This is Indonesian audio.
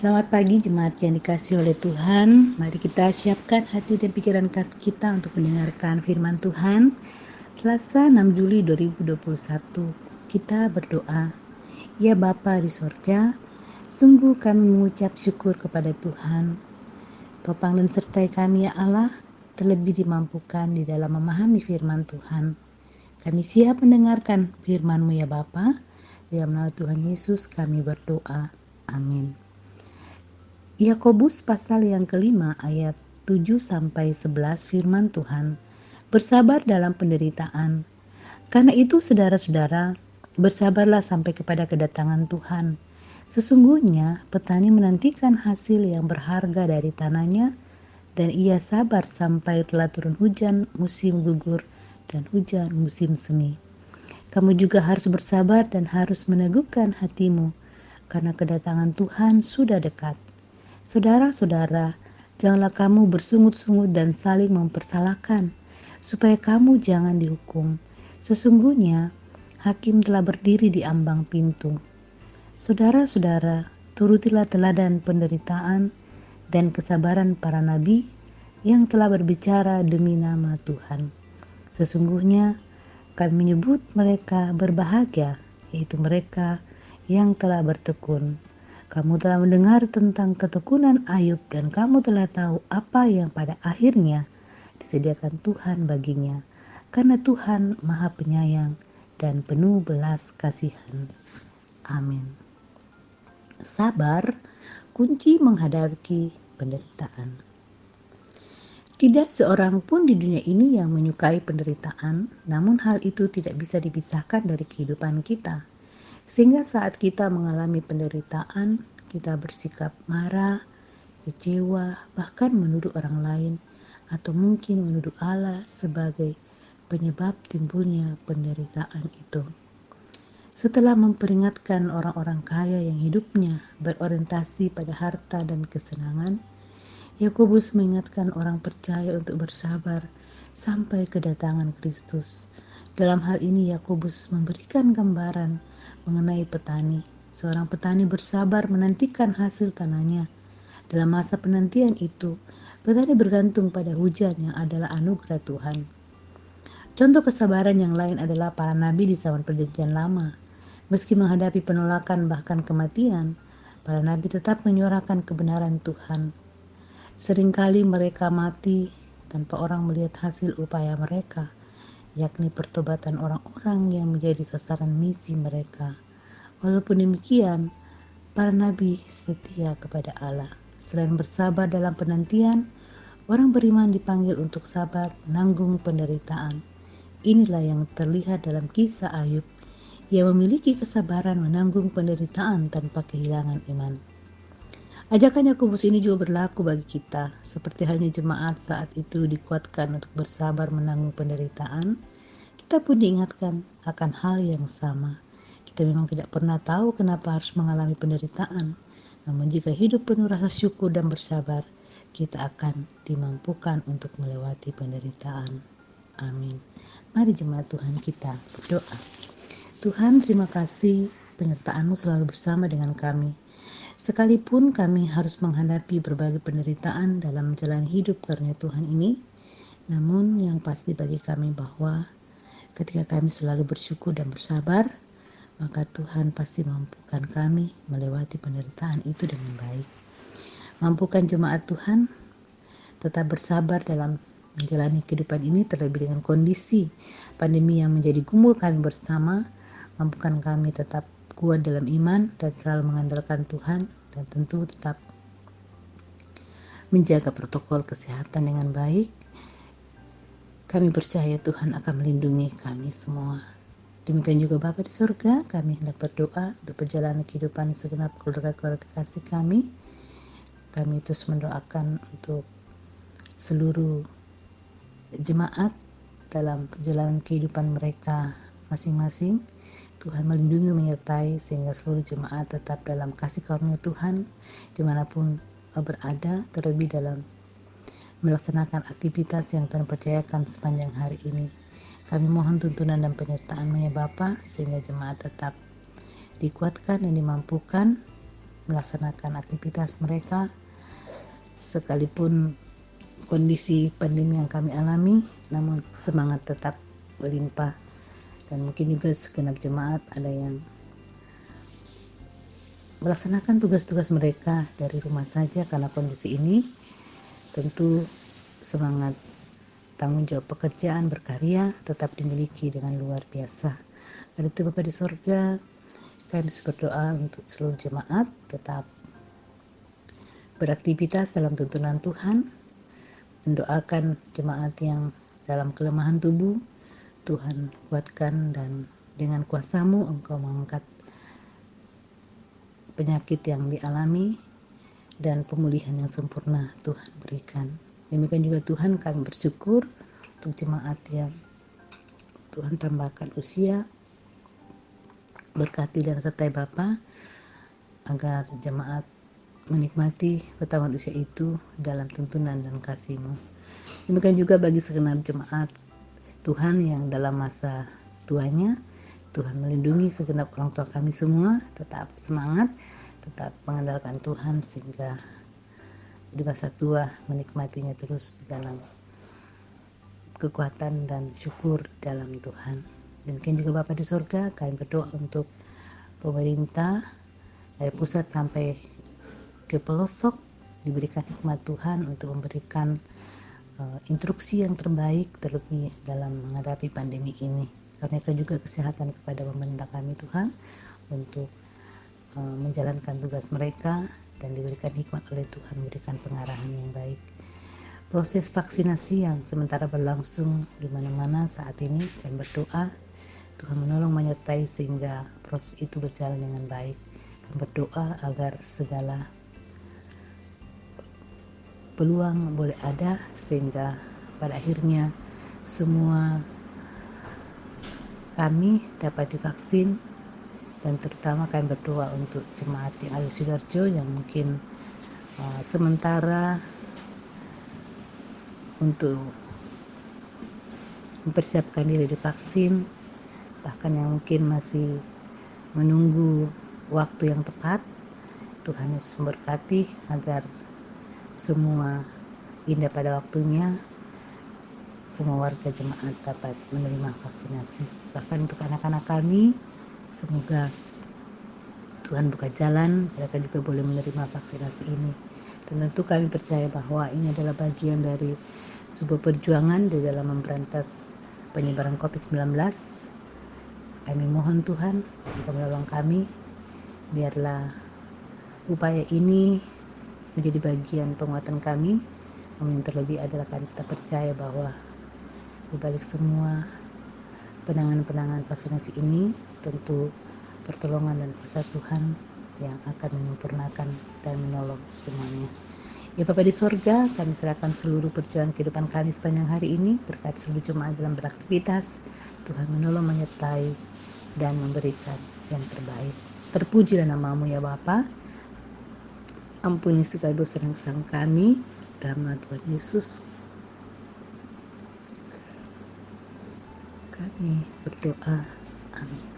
Selamat pagi jemaat yang dikasihi oleh Tuhan. Mari kita siapkan hati dan pikiran kita untuk mendengarkan firman Tuhan. Selasa 6 Juli 2021. Kita berdoa. Ya Bapa di sorga, sungguh kami mengucap syukur kepada Tuhan. Topang dan sertai kami ya Allah, terlebih dimampukan di dalam memahami firman Tuhan. Kami siap mendengarkan firman-Mu ya Bapa. Dalam nama Tuhan Yesus kami berdoa. Amin. Yakobus pasal yang kelima ayat 7-11 firman Tuhan, bersabar dalam penderitaan. Karena itu saudara-saudara, bersabarlah sampai kepada kedatangan Tuhan. Sesungguhnya petani menantikan hasil yang berharga dari tanahnya, dan ia sabar sampai telah turun hujan musim gugur dan hujan musim semi. Kamu juga harus bersabar dan harus meneguhkan hatimu, karena kedatangan Tuhan sudah dekat. Saudara-saudara, janganlah kamu bersungut-sungut dan saling mempersalahkan, supaya kamu jangan dihukum. Sesungguhnya, hakim telah berdiri di ambang pintu. Saudara-saudara, turutilah teladan penderitaan dan kesabaran para nabi yang telah berbicara demi nama Tuhan. Sesungguhnya, kami menyebut mereka berbahagia, yaitu mereka yang telah bertekun. Kamu telah mendengar tentang ketekunan Ayub dan kamu telah tahu apa yang pada akhirnya disediakan Tuhan baginya, karena Tuhan Maha Penyayang dan penuh belas kasihan. Amin. Sabar, kunci menghadapi penderitaan. Tidak seorang pun di dunia ini yang menyukai penderitaan, namun hal itu tidak bisa dipisahkan dari kehidupan kita. Sehingga saat kita mengalami penderitaan, kita bersikap marah, kecewa, bahkan menuduh orang lain, atau mungkin menuduh Allah sebagai penyebab timbulnya penderitaan itu. Setelah memperingatkan orang-orang kaya yang hidupnya berorientasi pada harta dan kesenangan, Yakobus mengingatkan orang percaya untuk bersabar sampai kedatangan Kristus. Dalam hal ini Yakobus memberikan gambaran mengenai petani. Seorang petani bersabar menantikan hasil tanahnya. Dalam masa penantian itu, petani bergantung pada hujan yang adalah anugerah Tuhan. Contoh kesabaran yang lain adalah para nabi di zaman Perjanjian Lama. Meski menghadapi penolakan bahkan kematian, para nabi tetap menyuarakan kebenaran Tuhan. Seringkali mereka mati tanpa orang melihat hasil upaya mereka, yakni pertobatan orang-orang yang menjadi sasaran misi mereka. Walaupun demikian, para nabi setia kepada Allah. Selain bersabar dalam penantian, orang beriman dipanggil untuk sabar menanggung penderitaan. Inilah yang terlihat dalam kisah Ayub. Ia memiliki kesabaran menanggung penderitaan tanpa kehilangan iman. Ajakan Yakobus ini juga berlaku bagi kita, seperti halnya jemaat saat itu dikuatkan untuk bersabar menanggung penderitaan. Kita pun diingatkan akan hal yang sama. Kita memang tidak pernah tahu kenapa harus mengalami penderitaan, namun jika hidup penuh rasa syukur dan bersabar, kita akan dimampukan untuk melewati penderitaan. Amin. Mari jemaat Tuhan kita berdoa. Tuhan, terima kasih penyertaan-Mu selalu bersama dengan kami. Sekalipun kami harus menghadapi berbagai penderitaan dalam menjalani hidup karunia Tuhan ini, namun yang pasti bagi kami bahwa ketika kami selalu bersyukur dan bersabar, maka Tuhan pasti mampukan kami melewati penderitaan itu dengan baik. Mampukan jemaat Tuhan tetap bersabar dalam menjalani kehidupan ini, terlebih dengan kondisi pandemi yang menjadi gumul kami bersama. Mampukan kami tetap kuat dalam iman dan selalu mengandalkan Tuhan, dan tentu tetap menjaga protokol kesehatan dengan baik. Kami percaya Tuhan akan melindungi kami semua. Demikian juga Bapa di surga, kami hendak berdoa untuk perjalanan kehidupan segenap keluarga-keluarga kasih kami. Kami terus mendoakan untuk seluruh jemaat dalam perjalanan kehidupan mereka masing-masing. Tuhan melindungi, menyertai sehingga seluruh jemaat tetap dalam kasih karunia Tuhan dimanapun berada, terlebih dalam melaksanakan aktivitas yang Tuhan percayakan sepanjang hari ini. Kami mohon tuntunan dan penyertaan-Mu ya Bapa, sehingga jemaat tetap dikuatkan dan dimampukan melaksanakan aktivitas mereka, sekalipun kondisi pandemi yang kami alami, namun semangat tetap berlimpah. Dan mungkin juga segenap jemaat ada yang melaksanakan tugas-tugas mereka dari rumah saja karena kondisi ini. Tentu semangat tanggung jawab pekerjaan berkarya tetap dimiliki dengan luar biasa. Dan itu Bapa di sorga, kami berdoa untuk seluruh jemaat tetap beraktivitas dalam tuntunan Tuhan, mendoakan jemaat yang dalam kelemahan tubuh, Tuhan kuatkan, dan dengan kuasa-Mu Engkau mengangkat penyakit yang dialami dan pemulihan yang sempurna Tuhan berikan. Demikian juga Tuhan, kami bersyukur untuk jemaat yang Tuhan tambahkan usia, berkati dan sertai Bapa, agar jemaat menikmati pertambahan usia itu dalam tuntunan dan kasih-Mu. Demikian juga bagi segenap jemaat Tuhan yang dalam masa tuanya, Tuhan melindungi segenap orang tua kami semua, tetap semangat, tetap mengandalkan Tuhan sehingga di masa tua menikmatinya terus dalam kekuatan dan syukur dalam Tuhan. Demikian juga Bapa di sorga, kami berdoa untuk pemerintah dari pusat sampai ke pelosok, diberikan hikmat Tuhan untuk memberikan instruksi yang terbaik terlebih dalam menghadapi pandemi ini. Karena juga kesehatan kepada pemerintah kami Tuhan untuk menjalankan tugas mereka dan diberikan hikmat oleh Tuhan, memberikan pengarahan yang baik. Proses vaksinasi yang sementara berlangsung di mana-mana saat ini, kami berdoa Tuhan menolong menyertai sehingga proses itu berjalan dengan baik. Kami berdoa agar segala peluang boleh ada sehingga pada akhirnya semua kami dapat divaksin, dan terutama kami berdoa untuk jemaat yang ada di Sidoarjo yang mungkin sementara untuk mempersiapkan diri divaksin, bahkan yang mungkin masih menunggu waktu yang tepat. Tuhan Yesus memberkati agar semua indah pada waktunya, semua warga jemaat dapat menerima vaksinasi. Bahkan untuk anak-anak kami, semoga Tuhan buka jalan, mereka juga boleh menerima vaksinasi ini. Dan tentu kami percaya bahwa ini adalah bagian dari sebuah perjuangan di dalam memberantas penyebaran COVID-19. Kami mohon Tuhan untuk menolong kami, biarlah upaya ini menjadi bagian penguatan kami. Namun yang terlebih adalah kami tetap percaya bahwa di balik semua penanganan vaksinasi ini tentu pertolongan dan kuasa Tuhan yang akan menyempurnakan dan menolong semuanya. Ya Bapa di sorga, kami serahkan seluruh perjuangan kehidupan kami sepanjang hari ini, berkat seluruh jemaat dalam beraktivitas. Tuhan menolong, menyertai, dan memberikan yang terbaik. Terpujilah nama-Mu ya Bapa. Ampuni segala dosa dan kesalahan kami, dalam nama Tuhan Yesus kami berdoa. Amin.